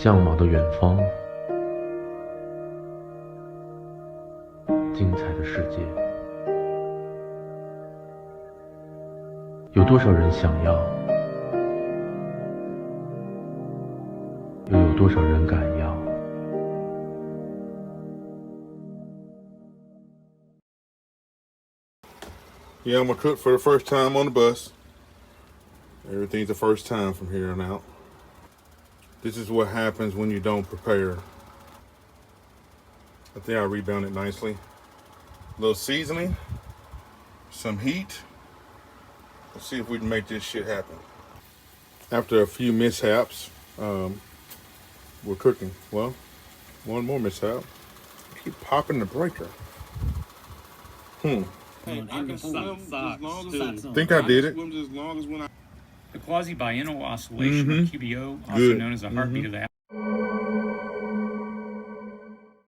向往的远方，精彩的世界，有多少人想要，又有多少人敢要？Yeah, I'm gonna cook for the first time on the bus. Everything's the first time from here on out. This is what happens when you don't prepare. I think I rebound it nicely. A little seasoning, some heat. Let's see if we can make this shit happen. After a few mishaps, we're cooking. Well, one more mishap. Keep popping the breaker. Hey, I can swim as long as Think I did it. swim as long as when I The quasi-biennial oscillation, or QBO, also known as the heartbeat of the